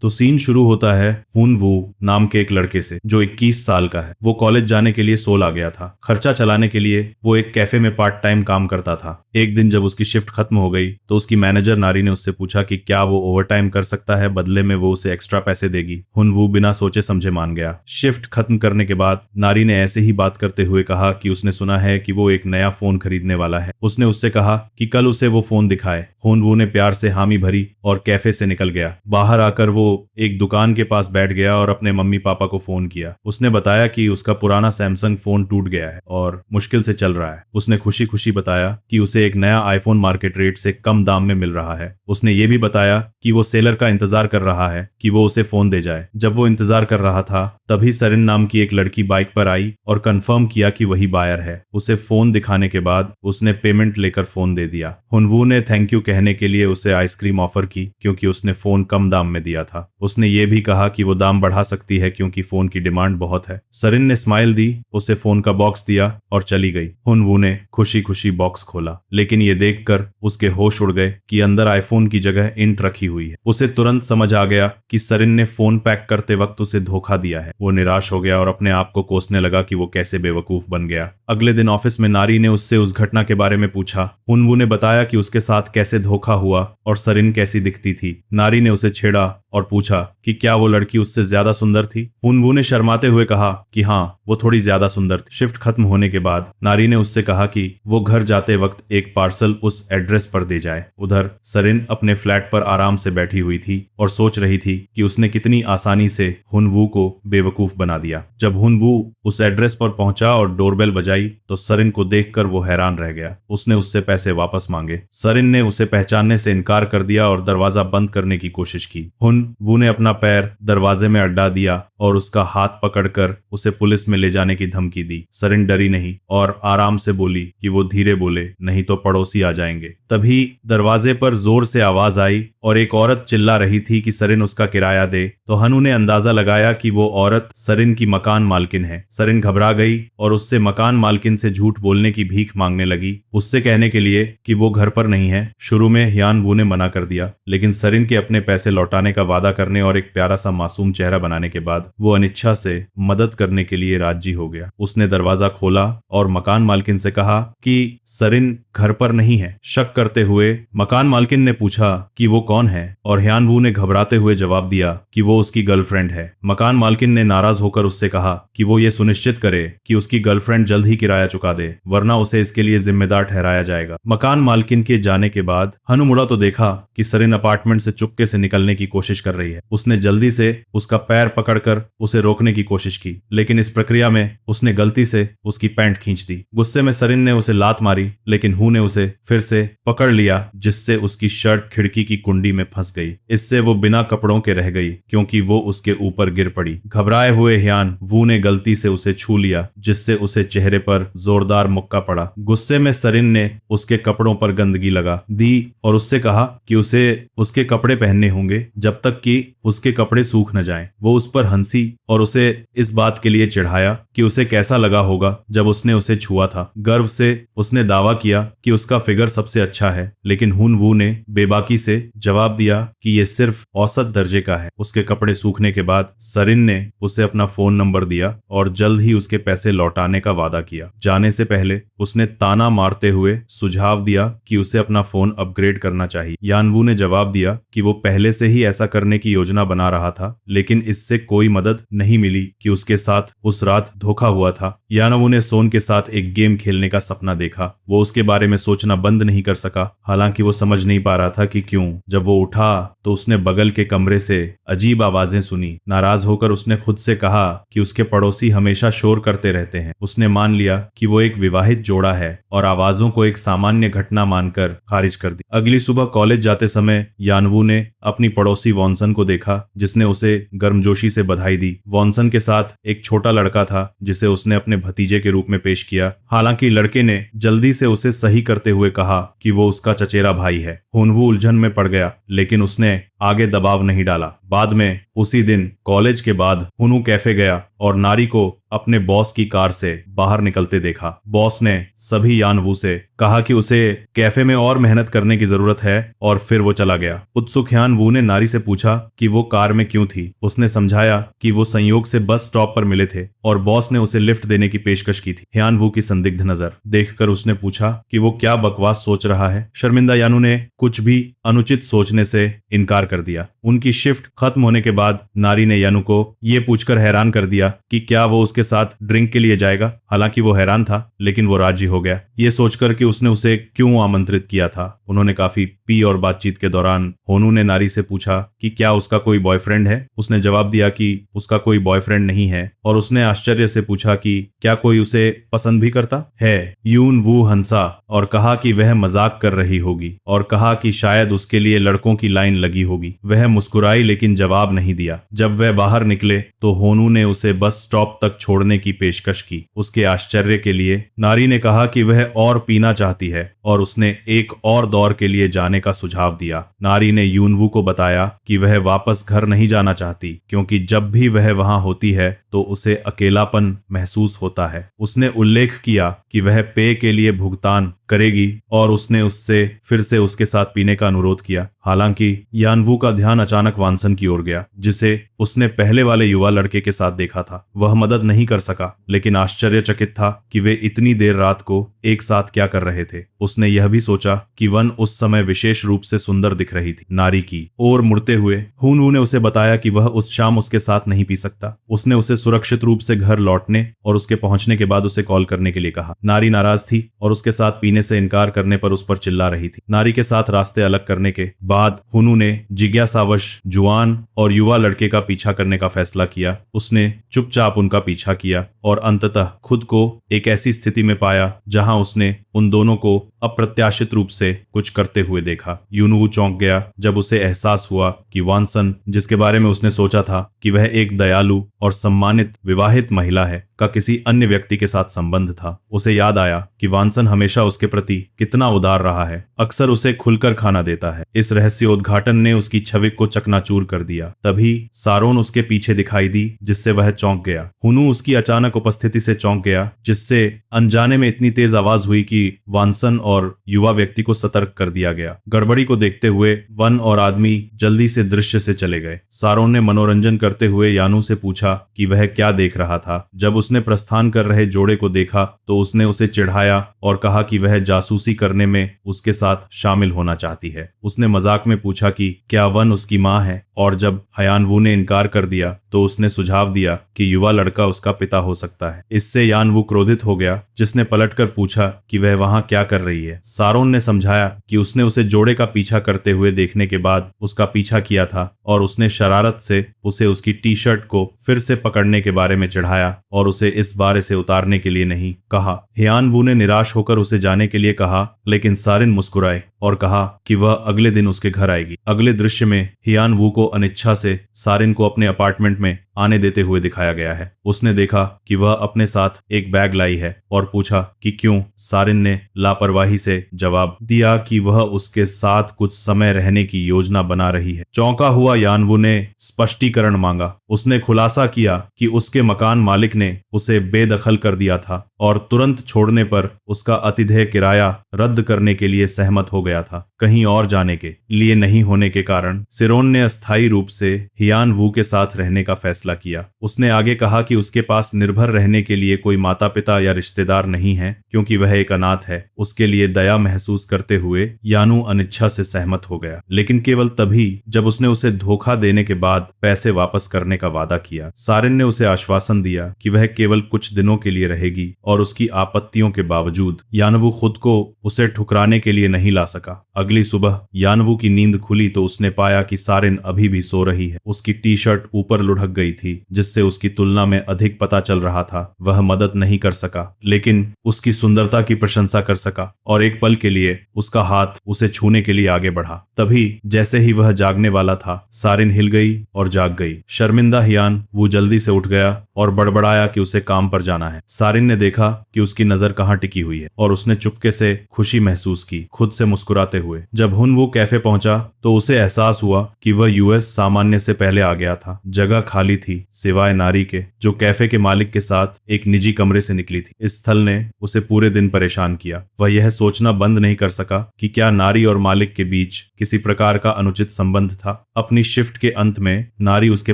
तो सीन शुरू होता है हुन वू नाम के एक लड़के से जो 21 साल का है। वो कॉलेज जाने के लिए सोल आ गया था। खर्चा चलाने के लिए वो एक कैफे में पार्ट टाइम काम करता था। एक दिन जब उसकी शिफ्ट खत्म हो गई तो उसकी मैनेजर नारी ने उससे पूछा कि क्या वो ओवर टाइम कर सकता है, बदले में वो उसे एक्स्ट्रा पैसे देगी। हुन वू बिना सोचे समझे मान गया। शिफ्ट खत्म करने के बाद नारी ने ऐसे ही बात करते हुए कहा कि उसने सुना है कि वो एक नया फोन खरीदने वाला है। उसने उससे कहा कि कल उसे वो फोन दिखाए। हुन वू ने प्यार से हामी भरी और कैफे से निकल गया। बाहर आकर वो एक दुकान के पास बैठ गया और अपने मम्मी पापा को फोन किया। उसने बताया कि उसका पुराना सैमसंग फोन टूट गया है और मुश्किल से चल रहा है। उसने खुशी खुशी बताया कि उसे एक नया आईफोन मार्केट रेट से कम दाम में मिल रहा है। उसने ये भी बताया कि वो सेलर का इंतजार कर रहा है कि वो उसे फोन दे जाए। जब वो इंतजार कर रहा था तभी सरिन नाम की एक लड़की बाइक पर आई और कंफर्म किया कि वही बायर है। उसे फोन दिखाने के बाद उसने पेमेंट लेकर फोन दे दिया। हुनवू ने थैंक यू कहने के लिए उसे आइसक्रीम ऑफर की क्योंकि उसने फोन कम दाम में दिया था। उसने ये भी कहा कि वो दाम बढ़ा सकती है क्योंकि फोन की डिमांड बहुत है। सरिन ने स्माइल दी, उसे फोन का बॉक्स दिया और चली गई। हुनवू ने खुशी खुशी बॉक्स खोला, लेकिन ये देखकर उसके होश उड़ गए कि अंदर आईफोन की जगह इंट रखी हुई है। उसे तुरंत समझ आ गया कि सरिन ने फोन पैक करते वक्त उसे धोखा दिया है। वो निराश हो गया और अपने आप को कोसने लगा कि वो कैसे बेवकूफ बन गया। अगले दिन ऑफिस में नारी ने उससे उस घटना के बारे में पूछा। हुनवू ने बताया कि उसके साथ कैसे धोखा हुआ और सरिन कैसी दिखती थी। नारी ने उसे छेड़ा और पूछा कि क्या वो लड़की उससे ज्यादा सुंदर थी। हुनवू ने शर्माते हुए कहा कि हाँ, वो थोड़ी ज्यादा सुंदर थी। शिफ्ट खत्म होने के बाद नारी ने उससे कहा कि वो घर जाते वक्त एक पार्सल उस एड्रेस पर दे जाए। उधर सरिन अपने फ्लैट पर आराम से बैठी हुई थी और सोच रही थी कि उसने कितनी आसानी से हुनवू को बेवकूफ बना दिया। जब हुनवू उस एड्रेस पर पहुंचा और डोरबेल बजाई तो सरिन को देखकर वो हैरान रह गया। उसने उससे पैसे वापस मांगे। सरिन ने उसे पहचानने से इनकार कर दिया और दरवाजा बंद करने की कोशिश की। हुनवू ने अपना पैर दरवाजे में अड्डा दिया और उसका हाथ पकड़कर उसे पुलिस में ले जाने की धमकी दी। सरिन डरी नहीं और आराम से बोली कि वो धीरे बोले, नहीं तो पड़ोसी आ जाएंगे। तभी दरवाजे पर जोर से आवाज आई और एक औरत चिल्ला रही थी कि सरिन उसका किराया दे। तो हनु ने अंदाजा लगाया कि वो औरत सरिन की मकान मालकिन है। सरिन घबरा गई और उससे मकान मालकिन से झूठ बोलने की भीख मांगने लगी, उससे कहने के लिए कि वो घर पर नहीं है। शुरू में ह्यान वू ने मना कर दिया, लेकिन सरिन के अपने पैसे लौटाने का वादा करने और एक प्यारा सा मासूम चेहरा बनाने के बाद वो अनिच्छा से मदद करने के लिए राजी हो गया। उसने दरवाजा खोला और मकान मालकिन से कहा कि सरिन घर पर नहीं है। शक करते हुए मकान मालकिन ने पूछा कि वो कौन है और ह्यान वू ने घबराते हुए जवाब दिया कि वो उसकी गर्लफ्रेंड है। मकान मालकिन ने नाराज होकर उससे कहा कि वो ये सुनिश्चित करे कि उसकी गर्लफ्रेंड जल्द ही किराया चुका दे, वरना उसे इसके लिए जिम्मेदार ठहराया जाएगा। मकान मालकिन के जाने के बाद हनु मुड़ा तो देखा कि सरिन अपार्टमेंट से चुपके से निकलने की कोशिश कर रही है। उसने जल्दी से उसका पैर पकड़कर उसे रोकने की कोशिश की, लेकिन इस प्रक्रिया में उसने गलती से उसकी पैंट खींच दी। गुस्से में सरिन ने उसे लात मारी, लेकिन हु ने उसे फिर से पकड़ लिया, जिससे उसकी शर्ट खिड़की की कुंडी में फंस गई। इससे वो बिना कपड़ों के रह गई क्योंकि वो उसके ऊपर गिर पड़ी। घबराए हुए ह्यान वू ने गलती से उसे छू लिया, जिससे उसे चेहरे पर जोरदार मुक्का पड़ा। गुस्से में सरिन ने उसके कपड़ों पर गंदगी लगा दी और उससे कहा कि उसे उसके कपड़े पहनने होंगे जब तक कि उसके कपड़े सूख न जाएं। वो उस पर हंसी और उसे इस बात के लिए चिढ़ाया कि उसे कैसा लगा होगा जब उसने उसे छुआ था। गर्व से उसने दावा किया कि उसका फिगर सबसे अच्छा है, लेकिन हुन वू ने बेबाकी से जवाब दिया कि ये सिर्फ औसत दर्जे का है। उसके कपड़े सूखने के बाद सरिन ने उसे अपना फोन नंबर दिया और जल्द ही उसके पैसे लौटाने का वादा किया। जाने से पहले उसने ताना मारते हुए सुझाव दिया कि उसे अपना फोन अपग्रेड करना चाहिए। यानवू ने जवाब दिया कि वो पहले से ही ऐसा करने की योजना बना रहा था, लेकिन इससे कोई मदद नहीं मिली कि उसके साथ उस रात धोखा हुआ था। यानवू ने सोन के साथ एक गेम खेलने का सपना देखा। वो उसके बारे में सोचना बंद नहीं कर सका, हालांकि वो समझ नहीं पा रहा था कि क्यों। जब वो उठा तो उसने बगल के कमरे से अजीब आवाजें सुनी। नाराज होकर उसने खुद से कहा कि उसके पड़ोसी हमेशा शोर करते रहते हैं। उसने मान लिया कि वो एक विवाहित जोड़ा है और आवाजों को एक सामान्य घटना मानकर खारिज कर दी। अगली सुबह कॉलेज जाते समय यानवू ने अपनी पड़ोसी वॉनसन को देखा, जिसने उसे गर्मजोशी से बधाई दी। वॉनसन के साथ एक छोटा लड़का था जिसे उसने अपने भतीजे के रूप में पेश किया। हालांकि लड़के ने जल्दी से उसे सही करते हुए कहा कि वो उसका चचेरा भाई है। हुनवू उलझन में पड़ गया, लेकिन उसने आगे दबाव नहीं डाला। बाद में उसी दिन कॉलेज के बाद हुनू कैफे गया और नारी को अपने बॉस की कार से बाहर निकलते देखा। बॉस ने सभी यानवू से कहा कि उसे कैफे में और मेहनत करने की जरूरत है और फिर वो चला गया। उत्सुक यानवू ने नारी से पूछा कि वो कार में क्यों थी। उसने समझाया कि वो संयोग से बस स्टॉप पर मिले थे और बॉस ने उसे लिफ्ट देने की पेशकश की थी। यानवू की संदिग्ध नजर देखकर उसने पूछा कि वो क्या बकवास सोच रहा है। शर्मिंदा यानू ने कुछ भी अनुचित सोचने से इनकार कर दिया। उनकी शिफ्ट खत्म होने के बाद नारी ने यानू को ये पूछकर हैरान कर दिया कि क्या वो उसके साथ ड्रिंक के लिए जाएगा। हालांकि वो हैरान था, लेकिन वो राजी हो गया, ये सोचकर कि उसने उसे क्यों आमंत्रित किया था। उन्होंने काफी पी और बातचीत के दौरान होनू ने नारी से पूछा कि क्या उसका कोई बॉयफ्रेंड है। उसने जवाब दिया कि उसका कोई बॉयफ्रेंड नहीं है और उसने आश्चर्य से पूछा कि क्या कोई उसे पसंद भी करता है। यून वू हंसा और कहा कि वह मजाक कर रही होगी और कहा कि शायद उसके लिए लड़कों की लाइन लगी होगी। वह मुस्कुराई लेकिन जवाब नहीं दिया। जब वह बाहर निकले तो होनू ने उसे बस स्टॉप तक छोड़ने की पेशकश की। उसके आश्चर्य के लिए नारी ने कहा कि वह और पीना चाहती है और उसने एक और दौर के लिए जाने का सुझाव दिया। नारी ने यूनवू को बताया कि वह वापस घर नहीं जाना चाहती क्योंकि जब भी वह वहां होती है तो उसे अकेलापन महसूस होता है। उसने उल्लेख किया कि वह पेय के लिए भुगतान करेगी और उसने उससे फिर से उसके साथ पीने का अनुरोध किया। हालांकि यानवू का ध्यान अचानक वानसन की ओर गया, जिसे उसने पहले वाले युवा लड़के के साथ देखा था। वह मदद नहीं कर सका, लेकिन आश्चर्यचकित था कि वे इतनी देर रात को एक साथ क्या कर रहे थे। उसने यह भी सोचा कि वन उस समय विशेष रूप से सुंदर दिख रही थी। नारी की ओर मुड़ते हुए हुनवू ने उसे बताया कि वह उस शाम उसके साथ नहीं पी सकता। उसने उसे सुरक्षित रूप से घर लौटने और उसके पहुंचने के बाद उसे कॉल करने के लिए कहा। नारी नाराज थी और उसके साथ पीने से इनकार करने पर उस पर चिल्ला रही थी। नारी के साथ रास्ते अलग करने के बाद हुनू ने जिज्ञासावश जुआन और युवा लड़के का पीछा करने का फैसला किया। उसने चुपचाप उनका पीछा किया और अंततः खुद को एक ऐसी स्थिति में पाया जहां उसने उन दोनों को अप्रत्याशित रूप से कुछ करते हुए देखा। यूनवू चौंक गया जब उसे एहसास हुआ कि वानसन, जिसके बारे में उसने सोचा था कि वह एक दयालु और सम्मानित विवाहित महिला है, का किसी अन्य व्यक्ति के साथ संबंध था। उसे याद आया कि वानसन हमेशा उसके प्रति कितना उदार रहा है, अक्सर उसे खुलकर खाना देता है। इस रहस्योद्घाटन ने उसकी छवि को चकनाचूर कर दिया। तभी सारोन उसके पीछे दिखाई दी, जिससे वह चौंक गया। हुनू उसकी अचानक उपस्थिति से चौंक गया, जिससे अनजाने में इतनी तेज आवाज हुई कि वानसन और युवा व्यक्ति को सतर्क कर दिया गया। गड़बड़ी को देखते हुए वन और आदमी जल्दी से दृश्य से चले गए। सारोन ने मनोरंजन करते हुए यानू से पूछा कि वह क्या देख रहा था। जब उसने प्रस्थान कर रहे जोड़े को देखा तो उसने उसे चिढ़ाया और कहा कि वह जासूसी करने में उसके साथ शामिल होना चाहती है। उसने मजाक में पूछा कि क्या वन उसकी मां है, और जब हयानवू ने इनकार कर दिया तो उसने सुझाव दिया कि युवा लड़का उसका पिता हो सकता है। इससे यानवू क्रोधित हो गया, जिसने पलटकर पूछा कि वह वहां क्या कर रही है। सारोन ने समझाया कि उसने उसे जोड़े का पीछा करते हुए देखने के बाद उसका पीछा किया था और उसने शरारत से उसे उसकी टी शर्ट को फिर से पकड़ने के बारे में चिढ़ाया और उसे इस बारे से उतारने के लिए नहीं कहा। यानवू ने निराश होकर उसे जाने के लिए कहा, लेकिन सारिन मुस्कुराए और कहा कि वह अगले दिन उसके घर आएगी। अगले दृश्य में हियान-वू को अनिच्छा से सारिन को अपने अपार्टमेंट में आने देते हुए दिखाया गया है। उसने देखा कि वह अपने साथ एक बैग लाई है और पूछा कि क्यों। सारिन ने लापरवाही से जवाब दिया कि वह उसके साथ कुछ समय रहने की योजना बना रही है। चौंका हुआ यानवू ने स्पष्टीकरण मांगा। उसने खुलासा किया कि उसके मकान मालिक ने उसे बेदखल कर दिया था और तुरंत छोड़ने पर उसका अतिदेय किराया रद्द करने के लिए सहमत हो गया था, कहीं और जाने के लिए नहीं होने के कारण सिरोन ने अस्थायी रूप से हियान-वू के साथ रहने का फैसला किया। उसने आगे कहा कि उसके पास निर्भर रहने के लिए कोई माता पिता या रिश्तेदार नहीं है, क्योंकि वह एक अनाथ है। उसके लिए दया महसूस करते हुए यानू अनिच्छा से सहमत हो गया, लेकिन केवल तभी जब उसने उसे धोखा देने के बाद पैसे वापस करने का वादा किया। सारिन ने उसे आश्वासन दिया कि वह केवल कुछ दिनों के लिए रहेगी और उसकी आपत्तियों के बावजूद यानवू खुद को उसे ठुकराने के लिए नहीं ला सका। अगली सुबह यानवू की नींद खुली तो उसने पाया कि सारिन अभी भी सो रही है। उसकी टी शर्ट ऊपर लुढ़क गई थी, जिससे उसकी तुलना में अधिक पता चल रहा था। वह मदद नहीं कर सका, लेकिन उसकी सुंदरता की प्रशंसा कर सका और एक पल के लिए उसका हाथ उसे छूने के लिए आगे बढ़ा। तभी जैसे ही वह जागने वाला था, सारिन हिल गई और जाग गई। शर्मिंदा हियान वो जल्दी से उठ गया और बड़बड़ाया कि उसे काम पर जाना है। सारिन ने देखा देखा कि उसकी नजर कहाँ टिकी हुई है और उसने चुपके से खुशी महसूस की, खुद से मुस्कुराते हुए। जब हुनवू कैफे पहुंचा तो उसे एहसास हुआ कि वह यूएस सामान्य से पहले आ गया था। जगह खाली थी सिवाय नारी के, जो कैफे के मालिक के साथ एक निजी कमरे से निकली थी। इस स्थल ने उसे पूरे दिन परेशान किया। वह यह सोचना बंद नहीं कर सका कि क्या नारी और मालिक के बीच किसी प्रकार का अनुचित संबंध था। अपनी शिफ्ट के अंत में नारी उसके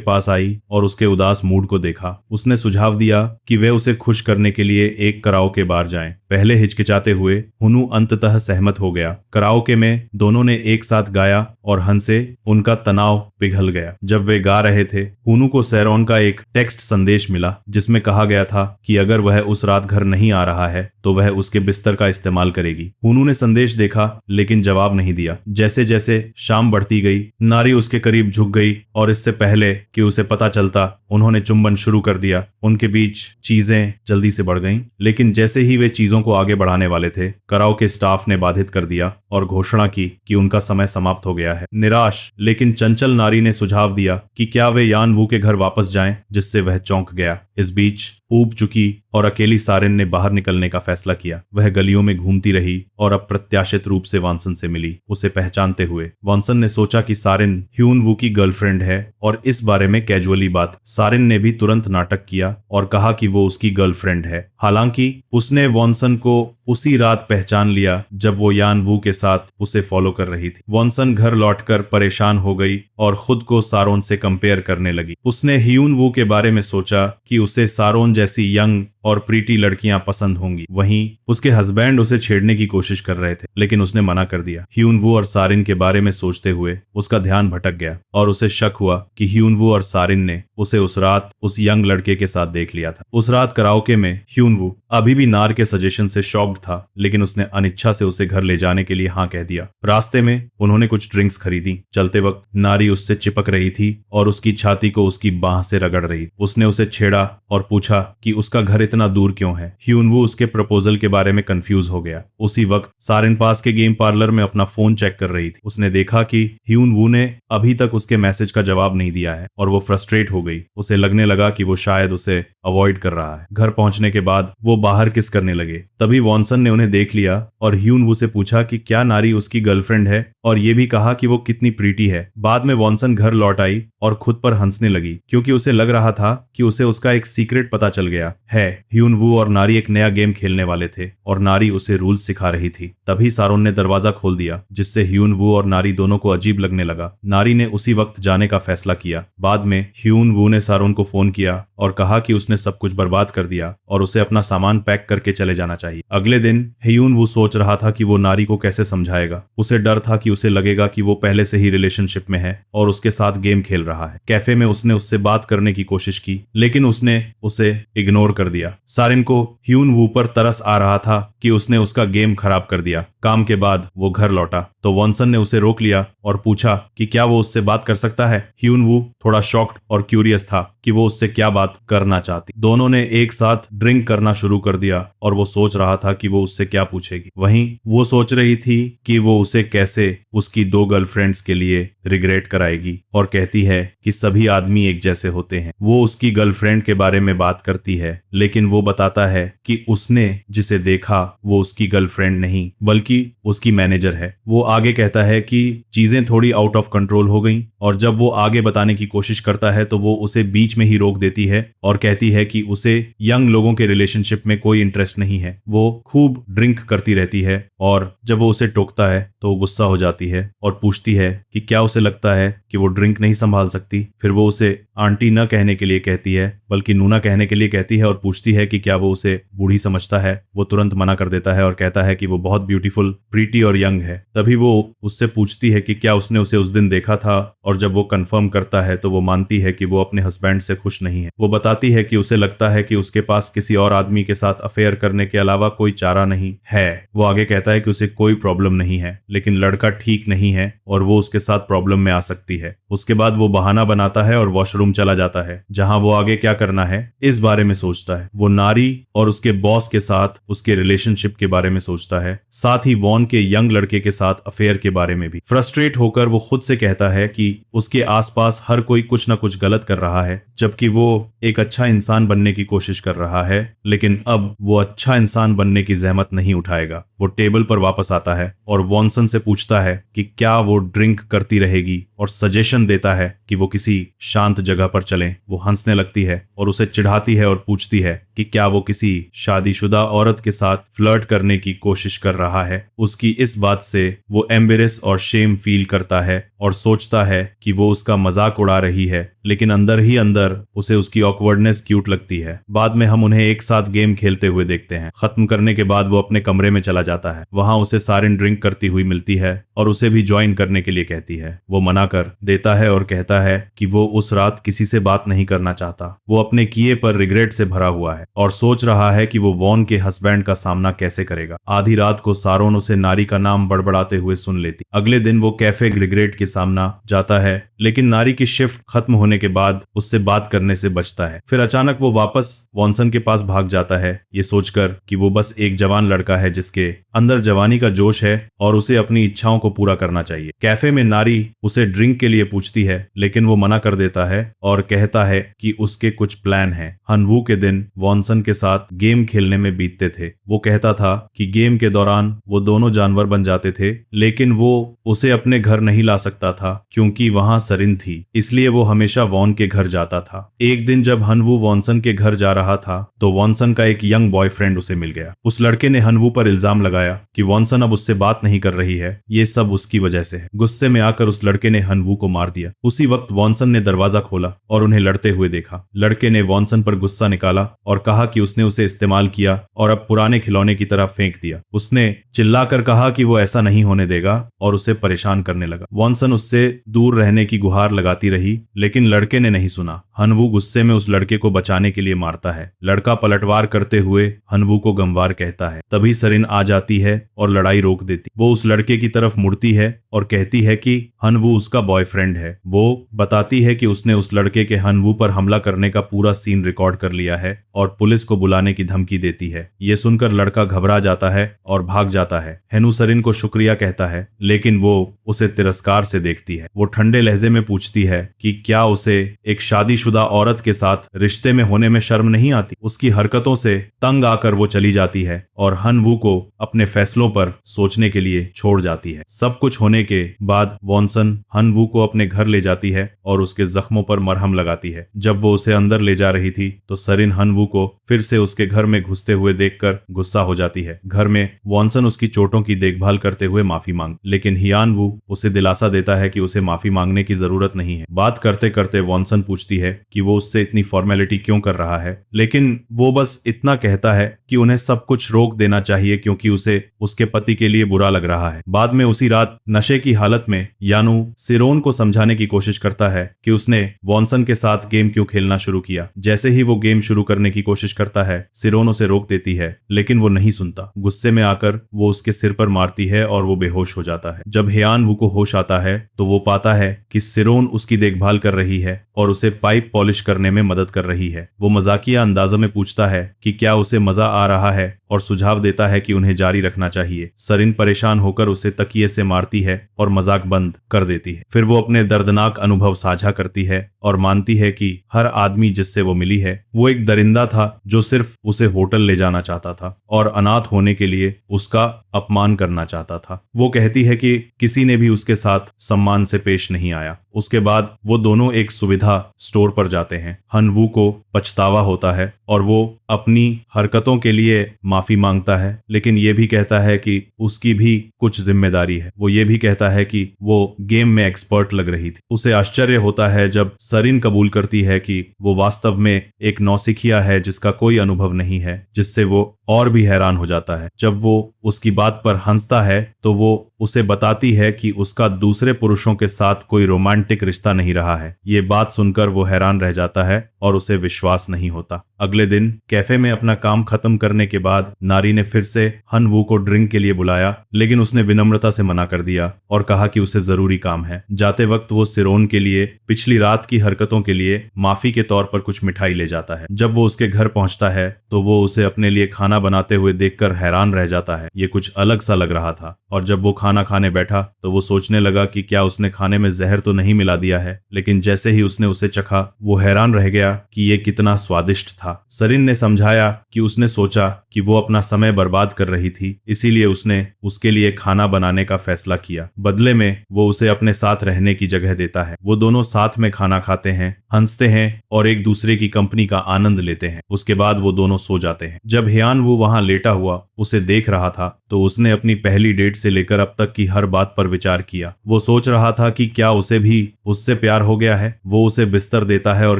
पास आई और उसके उदास मूड को देखा। उसने सुझाव दिया कि वे उसे खुश करने के लिए एक कराओके बार जाएं। पहले हिचकिचाते हुए हुनू अंततः सहमत हो गया। कराओके में दोनों ने एक साथ गाया और हंसे। उनका तनाव पिघल गया। जब वे गा रहे थे, हुनू को सैरोन का एक टेक्स्ट संदेश मिला जिसमें कहा गया था कि अगर वह उस रात घर नहीं आ रहा है तो वह उसके बिस्तर का इस्तेमाल करेगी। हुनू ने संदेश देखा लेकिन जवाब नहीं दिया। जैसे जैसे शाम बढ़ती गई, नारी उसके करीब झुक गई और इससे पहले कि उसे पता चलता उन्होंने चुंबन शुरू कर दिया। उनके बीच चीजें जल्दी से बढ़ गईं, लेकिन जैसे ही वे चीजों को आगे बढ़ाने वाले थे, कराओके स्टाफ ने बाधित कर दिया और घोषणा की कि उनका समय समाप्त हो गया है। निराश लेकिन चंचल नारी ने सुझाव दिया कि क्या वे यान वू के घर वापस जाएं, जिससे वह चौंक गया। इस बीच ऊब चुकी और अकेली सारिन ने बाहर निकलने का फैसला किया। वह गलियों में घूमती रही और अप्रत्याशित रूप से वॉनसन से मिली, उसे पहचानते हुए। वॉनसन ने सोचा कि सारिन ह्यून वू की गर्लफ्रेंड है और इस बारे में कैजुअली बात। सारिन ने भी तुरंत नाटक किया और कहा कि वो उसकी गर्लफ्रेंड है। हालांकि उसने वॉनसन को उसी रात पहचान लिया जब वो यान वू के साथ उसे फॉलो कर रही थी। वॉनसन घर लौटकर परेशान हो गई और खुद को सारोन से कंपेयर करने लगी। उसने ह्यून वू के बारे में सोचा कि उसे सारोन जैसी यंग और प्रीटी लड़कियां पसंद होंगी। वहीं उसके हस्बैंड उसे छेड़ने की कोशिश कर रहे थे, लेकिन उसने मना कर दिया। ह्यून वू और सारिन के बारे में सोचते हुए उसका ध्यान भटक गया और उसे शक हुआ कि ह्यून वू और सारिन ने उसे उस रात उस यंग लड़के के साथ देख लिया था। उस रात कराओके में ह्यून वू अभी भी नार के सजेशन से शॉक्ड था, लेकिन उसने अनिच्छा से उसे घर ले जाने के लिए हाँ कह दिया। रास्ते में उन्होंने कुछ ड्रिंक्स खरीदी। चलते वक्त नारी उससे चिपक रही थी और उसकी छाती को उसकी बाह से रगड़ रही। उसने उसे छेड़ा और पूछा कि उसका घर इतना दूर क्यों है। ह्यून वू उसके प्रपोजल के बारे में कंफ्यूज हो गया। उसी वक्त सारिन पास के गेम पार्लर में अपना फोन चेक कर रही थी। उसने देखा कि ह्यून वू ने अभी तक उसके मैसेज का जवाब नहीं दिया है और वो फ्रस्ट्रेट हो गई। उसे लगने लगा कि वो शायद उसे अवॉइड कर रहा है। घर पहुंचने के बाद वो बाहर किस करने लगे। तभी वॉनसन ने उन्हें देख लिया और ह्यून वू से पूछा कि क्या नारी उसकी गर्लफ्रेंड है और ये भी कहा कि वो कितनी प्रीटी है। बाद में वॉनसन घर लौट आई और खुद पर हंसने लगी, क्योंकि उसे लग रहा था कि उसे उसका एक सीक्रेट पता चल गया है। ह्यून वू और नारी एक नया गेम खेलने वाले थे और नारी उसे रूल्स सिखा रही थी। तभी सारोन ने दरवाजा खोल दिया, जिससे ह्यून वू और नारी दोनों को अजीब लगने लगा। नारी ने उसी वक्त जाने का फैसला किया। बाद में ह्यून वू ने सारोन को फोन किया और कहा कि उसने सब कुछ बर्बाद कर दिया और उसे अपना सामान पैक करके चले जाना चाहिए। अगले दिन ह्यून वू सोच रहा था कि वो नारी को कैसे समझाएगा। उसे डर था कि उसे लगेगा कि वो पहले से ही रिलेशनशिप में है और उसके साथ गेम खेल रहा है। कैफे में उसने उससे बात करने की कोशिश की, लेकिन उसने उसे इग्नोर कर दिया। सारिन को ह्यून वू पर तरस आ रहा था कि उसने उसका गेम खराब कर दिया। काम के बाद वो घर लौटा तो वॉनसन ने उसे रोक लिया और पूछा कि क्या वो उससे बात कर सकता है। ह्यून वू थोड़ा शॉक्ड और क्यूरियस था कि वो उससे क्या बात करना चाहती। दोनों ने एक साथ ड्रिंक करना शुरू कर दिया और वो सोच रहा था कि वो उससे क्या पूछेगी। वहीं वो सोच रही थी कि वो उसे कैसे उसकी 2 गर्लफ्रेंड्स के लिए रिग्रेट कराएगी और कहती है कि सभी आदमी एक जैसे होते हैं। वो उसकी गर्लफ्रेंड के बारे में बात करती है, लेकिन वो बताता है कि उसने जिसे देखा वो उसकी गर्लफ्रेंड नहीं बल्कि उसकी मैनेजर है। वो आगे कहता है कि चीजें थोड़ी आउट ऑफ कंट्रोल हो गईं और जब वो आगे बताने की कोशिश करता है तो वो उसे बीच में ही रोक देती है और कहती है कि उसे यंग लोगों के रिलेशनशिप में कोई इंटरेस्ट नहीं है। वो खूब ड्रिंक करती रहती है और जब वो उसे टोकता है तो वो गुस्सा हो जाती है और पूछती है कि क्या उसे लगता है कि वो ड्रिंक नहीं संभाल सकती। फिर वो उसे आंटी न कहने के लिए कहती है बल्कि नूना कहने के लिए कहती है और पूछती है कि क्या वो उसे बूढ़ी समझता है। वो तुरंत मना कर देता है और कहता है कि वो बहुत ब्यूटीफुल, प्रीटी और यंग है। तभी वो उससे पूछती है कि क्या उसने उसे उस दिन देखा था और जब वो कंफर्म करता है तो वो मानती है कि वो अपने हस्बैंड से खुश नहीं है। वो बताती है कि उसे लगता है कि उसके पास किसी और आदमी के साथ अफेयर करने के अलावा कोई चारा नहीं है। वो आगे कहता है कि उसे कोई प्रॉब्लम नहीं है, लेकिन लड़का ठीक नहीं है और वो उसके साथ प्रॉब्लम में आ सकती है। है। उसके बाद वो बहाना बनाता है और वॉशरूम चला जाता है, जहां वो आगे क्या करना है इस बारे में सोचता है। वो नारी और उसके बॉस के साथ उसके रिलेशनशिप के बारे में सोचता है, साथ ही वॉन के यंग लड़के के साथ अफेयर के बारे में भी। फ्रस्ट्रेट होकर वो खुद से कहता है कि उसके आसपास हर कोई कुछ न कुछ गलत कर रहा है, जबकि वो एक अच्छा इंसान बनने की कोशिश कर रहा है। लेकिन अब वो अच्छा इंसान बनने की जहमत नहीं उठाएगा। वो टेबल पर वापस आता है और वॉनसन से पूछता है कि क्या वो ड्रिंक करती रहेगी, और सजेशन देता है कि वो किसी शांत जगह पर चलें। वो हंसने लगती है और उसे चिढ़ाती है और पूछती है कि क्या वो किसी शादीशुदा औरत के साथ फ्लर्ट करने की कोशिश कर रहा है। उसकी इस बात से वो एम्बेरेस और शेम फील करता है और सोचता है कि वो उसका मजाक उड़ा रही है, लेकिन अंदर ही अंदर उसे उसकी ऑकवर्डनेस क्यूट लगती है। बाद में हम उन्हें एक साथ गेम खेलते हुए देखते हैं। खत्म करने के बाद वो अपने कमरे में चला जाता है। वहां उसे सारिन ड्रिंक करती हुई मिलती है और उसे भी ज्वाइन करने के लिए कहती है। वो मना कर देता है और कहता है कि वो उस रात किसी से बात नहीं करना चाहता। वो अपने किए पर रिग्रेट से भरा हुआ है और सोच रहा है कि वो वॉन के हस्बैंड का सामना कैसे करेगा। आधी रात को सारोन उसे नारी का नाम बड़बड़ाते हुए सुन लेती। अगले दिन वो कैफे ग्रिग्रेट के सामना जाता है, लेकिन नारी की शिफ्ट खत्म होने के बाद उससे बात करने से बचता है। फिर अचानक वो वापस वॉनसन के पास भाग जाता है, ये सोचकर कि वो बस एक जवान लड़का है जिसके अंदर जवानी का जोश है और उसे अपनी इच्छाओं को पूरा करना चाहिए। कैफे में नारी उसे ड्रिंक के लिए पूछती है, लेकिन वो मना कर देता है और कहता है कि उसके कुछ प्लान है। हनवू के दिन वॉनसन के साथ गेम खेलने में बीतते थे। वो कहता था कि गेम के दौरान वो दोनों जानवर बन जाते थे, लेकिन वो उसे अपने घर नहीं ला सकता था क्योंकि वहां सरिन थी, इसलिए वो हमेशा वॉन के घर जाता था। एक दिन जब हनवू वॉनसन के घर जा रहा था तो वॉनसन का एक यंग बॉयफ्रेंड उसे मिल गया। उस लड़के ने हनवू पर इल्जाम लगाया कि वॉनसन अब उससे बात नहीं कर रही है, ये सब उसकी वजह से है। गुस्से में आकर उस लड़के ने हनवू को मार दिया। उसी वक्त वॉनसन ने दरवाजा खोला और उन्हें लड़ते हुए देखा। लड़के ने वॉनसन पर गुस्सा निकाला और कहा कि उसने उसे इस्तेमाल किया और अब पुराने खिलौने की तरह फेंक दिया। उसने चिल्लाकर कहा कि वो ऐसा नहीं होने देगा और उसे परेशान करने लगा। वॉनसन उससे दूर रहने की गुहार लगाती रही, लेकिन लड़के ने नहीं सुना। हनवू गुस्से में उस लड़के को बचाने के लिए मारता है। लड़का पलटवार करते हुए हनवू को गंवार कहता है। तभी सरिन आ जाती है और लड़ाई रोक देती। वो उस लड़के की तरफ मुड़ती है और कहती है कि हनवू उसका बॉयफ्रेंड है। वो बताती है कि उसने उस लड़के के हनवू पर हमला करने का पूरा सीन रिकॉर्ड कर लिया है और पुलिस को बुलाने की धमकी देती है। ये सुनकर लड़का घबरा जाता है और भाग जाता है। हेनु सरिन को शुक्रिया कहता है, लेकिन वो उसे तिरस्कार से देखती है। वो ठंडे लहजे में पूछती है कि क्या उसे एक शादीशुदा औरत के साथ रिश्ते में होने में शर्म नहीं आती। उसकी हरकतों से तंग आकर वो चली जाती है और हनवू को अपने फैसलों पर सोचने के लिए छोड़ जाती है। सब कुछ होने के बाद वॉनसन हनवू को अपने घर ले जाती है और उसके जख्मों पर मरहम लगाती है। जब वो उसे अंदर ले जा रही थी तो सरिन हनवू को फिर से उसके घर में घुसते हुए देखकर गुस्सा हो जाती है। घर में वॉनसन उसकी चोटों की देखभाल करते हुए माफी मांग, लेकिन हियान वू उसे दिलासा देता है कि उसे माफी मांगने की जरूरत नहीं है। बात करते करते वॉनसन पूछती है कि वो उससे इतनी फॉर्मेलिटी क्यों कर रहा है, लेकिन वो बस इतना कहता है कि उन्हें सब कुछ रोक देना चाहिए क्योंकि उसे उसके पति के लिए बुरा लग रहा है। बाद में उसी रात नशे की हालत में यानू सिरोन को समझाने की कोशिश करता है कि उसने वॉनसन के साथ गेम क्यों खेलना शुरू किया। जैसे ही वो गेम शुरू करने की कोशिश करता है, सिरोन उसे रोक देती है, लेकिन वो नहीं सुनता। गुस्से में आकर वो उसके सिर पर मारती है और वो बेहोश हो जाता है। जब हियान वू को होश आता है तो वो पाता है कि सिरोन उसकी देखभाल कर रही है और उसे पाइप पॉलिश करने में मदद कर रही है। वो मजाकिया अंदाजा में पूछता है कि क्या उसे मजा आ रहा है और सुझाव देता है कि उन्हें जारी रखना चाहिए। सरिन परेशान होकर उसे तकिए से मारती है और मजाक बंद कर देती है। फिर वो अपने दर्दनाक अनुभव साझा करती है और मानती है कि हर आदमी जिससे वो मिली है वो एक दरिंदा था जो सिर्फ उसे होटल ले जाना चाहता था और अनाथ होने के लिए उसका अपमान करना चाहता था। वो कहती है कि किसी ने भी उसके साथ सम्मान से पेश नहीं आया। उसके बाद वो दोनों एक सुविधा स्टोर पर जाते हैं। हनवू को पछतावा होता है और वो अपनी हरकतों के लिए माफी मांगता है, लेकिन ये भी कहता है कि उसकी भी कुछ जिम्मेदारी है। वो ये भी कहता है कि वो गेम में एक्सपर्ट लग रही थी। उसे आश्चर्य होता है जब सरिन कबूल करती है कि वो वास्तव में एक नौसिखिया है जिसका कोई अनुभव नहीं है, जिससे वो और भी हैरान हो जाता है। जब वो उसकी बात पर हंसता है तो वो उसे बताती है कि उसका दूसरे पुरुषों के साथ कोई रोमांटिक रिश्ता नहीं रहा है। ये बात सुनकर वो हैरान रह जाता है और उसे विश्वास नहीं होता। अगले दिन कैफे में अपना काम खत्म करने के बाद नारी ने फिर से हन वू को ड्रिंक के लिए बुलाया, लेकिन उसने विनम्रता से मना कर दिया और कहा कि उसे जरूरी काम है। जाते वक्त वो सिरोन के लिए पिछली रात की हरकतों के लिए माफी के तौर पर कुछ मिठाई ले जाता है। जब वो उसके घर पहुंचता है तो वो उसे अपने लिए खाना बनाते हुए देखकर हैरान रह जाता है। ये कुछ अलग सा लग रहा था और जब वो खाना खाने बैठा तो वो सोचने लगा कि क्या उसने खाने में जहर तो नहीं मिला दिया है, लेकिन जैसे ही उसने उसे चखा वो हैरान रह गया कि ये कितना स्वादिष्ट था। सरिन ने समझाया कि उसने सोचा कि वो अपना समय बर्बाद कर रही थी, इसीलिए उसने उसके लिए खाना बनाने का फैसला किया। बदले में वो उसे अपने साथ रहने की जगह देता है। वो दोनों साथ में खाना खाते हैं, हंसते हैं और एक दूसरे की कंपनी का आनंद लेते हैं। उसके बाद वो दोनों सो जाते हैं। जब हियान वो वहां लेटा हुआ उसे देख रहा था तो उसने अपनी पहली डेट से लेकर अब तक की हर बात पर विचार किया। वो सोच रहा था कि क्या उसे भी उससे प्यार हो गया है। वो उसे बिस्तर देता है और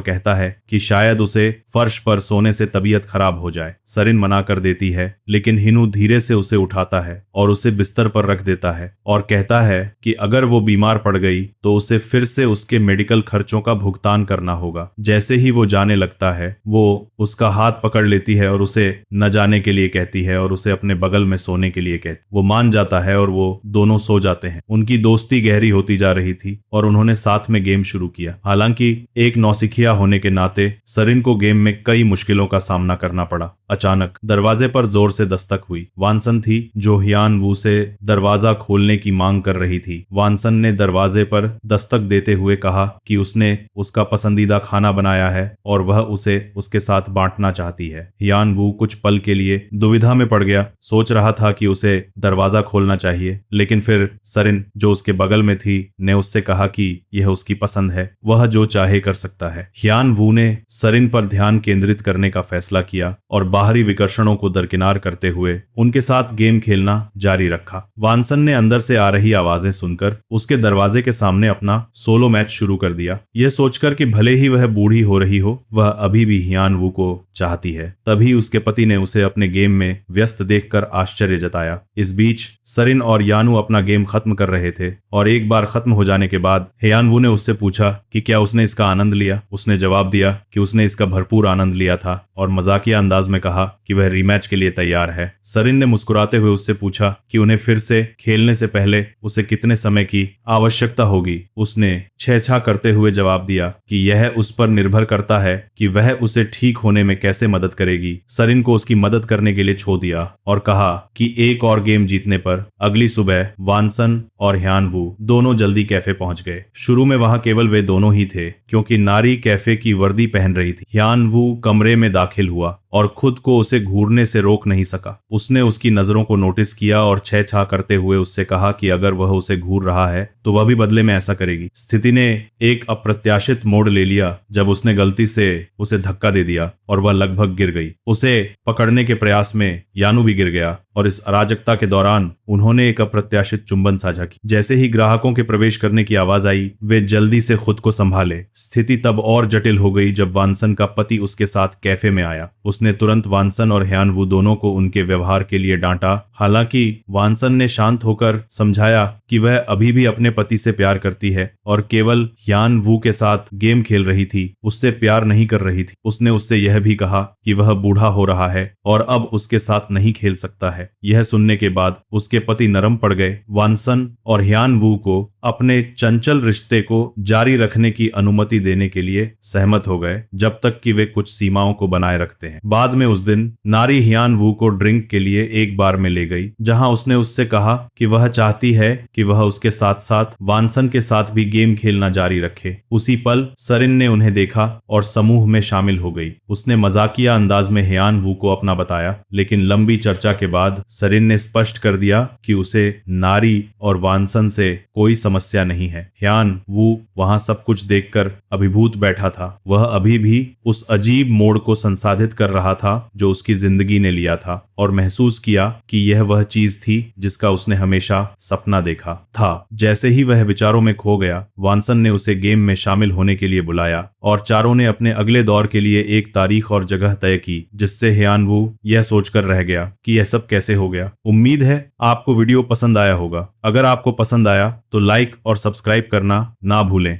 कहता है कि शायद उसे फर्श पर सोने से तबीयत खराब हो जाए। सरिन मना कर देती है, लेकिन हिनू धीरे से उसे उठाता है और उसे बिस्तर पर रख देता है और कहता है कि अगर वो बीमार पड़ गई तो उसे फिर से उसके मेडिकल खर्चों का भुगतान करना होगा। जैसे ही वो जाने लगता है वो उसका हाथ पकड़ लेती है और उसे न जाने के लिए कहती है और उसे अपने बगल में सोने के लिए कहती। वो मान जाता है और वो दोनों सो जाते हैं। उनकी दोस्ती गहरी होती जा रही थी और उन्होंने साथ में गेम शुरू किया। हालांकि एक नौसिखिया होने के नाते सरिन को गेम में कई मुश्किलों का सामना करना पड़ा। अचानक दरवाजे पर जोर से दस्तक हुई। वानसन थी जो हियान वू से दरवाजा खोलने की मांग कर रही थी। वानसन ने दरवाजे पर दस्तक देते हुए कहा कि उसने उसका पसंदीदा खाना बनाया है और वह उसे उसके साथ बांटना चाहती है। हियान वू कुछ पल के लिए दुविधा में पड़ गया। सोच रहा था कि उसे दरवाजा खोलना चाहिए, लेकिन फिर सरिन जो उसके बगल में थी ने उससे कहा कि यह उसकी पसंद है, वह जो चाहे कर सकता है। हियान वू ने सरिन पर ध्यान केंद्रित करने का फैसला किया और बाहरी विकर्षणों को दरकिनार करते हुए उनके साथ गेम खेलना जारी रखा। वानसन ने अंदर से आ रही आवाजें सुनकर उसके दरवाजे के सामने अपना सोलो मैच शुरू कर दिया, यह सोचकर कि भले ही वह बूढ़ी हो रही हो वह अभी भी हियान वू को चाहती है। तभी उसके पति ने उसे अपने गेम में व्यस्त देखकर आश्चर्य जताया। इस बीच सरिन और यानू अपना गेम खत्म कर रहे थे और एक बार खत्म हो जाने के बाद हियान वू ने उससे पूछा कि क्या उसने इसका आनंद लिया। उसने जवाब दिया कि उसने इसका भरपूर आनंद लिया था और मजाकिया अंदाज में कहा कि वह रीमैच के लिए तैयार है। सरिन ने मुस्कुराते हुए उससे पूछा कि उन्हें फिर से खेलने से पहले उसे कितने समय की आवश्यकता होगी। उसने छेछा करते हुए जवाब दिया कि यह उस पर निर्भर करता है कि वह उसे ठीक होने में कैसे मदद करेगी। सरिन को उसकी मदद करने के लिए छोड़ दिया और कहा कि एक और गेम जीतने पर अगली सुबह वानसन और हियान वू दोनों जल्दी कैफे पहुंच गए। शुरू में वहां केवल वे दोनों ही थे क्योंकि नारी कैफे की वर्दी पहन रही थी। हियान वू कमरे में दाखिल हुआ और खुद को उसे घूरने से रोक नहीं सका। उसने उसकी नजरों को नोटिस किया और छह छा करते हुए उससे कहा कि अगर वह उसे घूर रहा है तो वह भी बदले में ऐसा करेगी। स्थिति ने एक अप्रत्याशित मोड़ ले लिया जब उसने गलती से उसे धक्का दे दिया और वह लगभग गिर गई। उसे पकड़ने के प्रयास में यानू भी गिर गया और इस अराजकता के दौरान उन्होंने एक अप्रत्याशित चुंबन साझा की। जैसे ही ग्राहकों के प्रवेश करने की आवाज आई वे जल्दी से खुद को संभाले। स्थिति तब और जटिल हो गई जब वानसन का पति उसके साथ कैफे में आया। उसने तुरंत वानसन और हियान वू दोनों को उनके व्यवहार के लिए डांटा। हालांकि वानसन ने शांत होकर समझाया कि वह अभी भी अपने पति से प्यार करती है और केवल हियान वू के साथ गेम खेल रही थी, उससे प्यार नहीं कर रही थी। उसने उससे यह भी कहा कि वह बूढ़ा हो रहा है और अब उसके साथ नहीं खेल सकता है। यह सुनने के बाद उसके पति नरम पड़ गए। वानसन और हियान वू को अपने चंचल रिश्ते को जारी रखने की अनुमति देने के लिए सहमत हो गए जब तक कि वे कुछ सीमाओं को बनाए रखते हैं। बाद में उस दिन नारी हियान वू को ड्रिंक के लिए एक बार में ले गई जहां उसने उससे कहा कि वह चाहती है कि वह उसके साथ साथ वानसन के साथ भी गेम खेलना जारी रखे। उसी पल सरिन ने उन्हें देखा और समूह में शामिल हो गई। उसने मजाकिया अंदाज में हियान वू को अपना बताया, लेकिन लंबी चर्चा के बाद सरिन ने स्पष्ट कर दिया कि उसे नारी और वानसन से कोई समस्या नहीं है। हियान वू वहां सब कुछ देखकर अभिभूत बैठा था। वह अभी भी उस अजीब मोड़ को संसाधित कर रहा था जो उसकी जिंदगी ने लिया था और महसूस किया कि यह वह चीज थी जिसका उसने हमेशा सपना देखा था। जैसे ही वह विचारों में खो गया, वानसन ने उसे गेम में शामिल होने के लिए बुलाया और चारों ने अपने अगले दौर के लिए एक तारीख और जगह तय की, जिससे हियानवू यह सोचकर रह गया कि यह सब कैसे हो गया। उम्मीद है आपको वीडियो पसंद आया होगा। अगर आपको पसंद आया तो लाइक और सब्सक्राइब करना ना भूलें।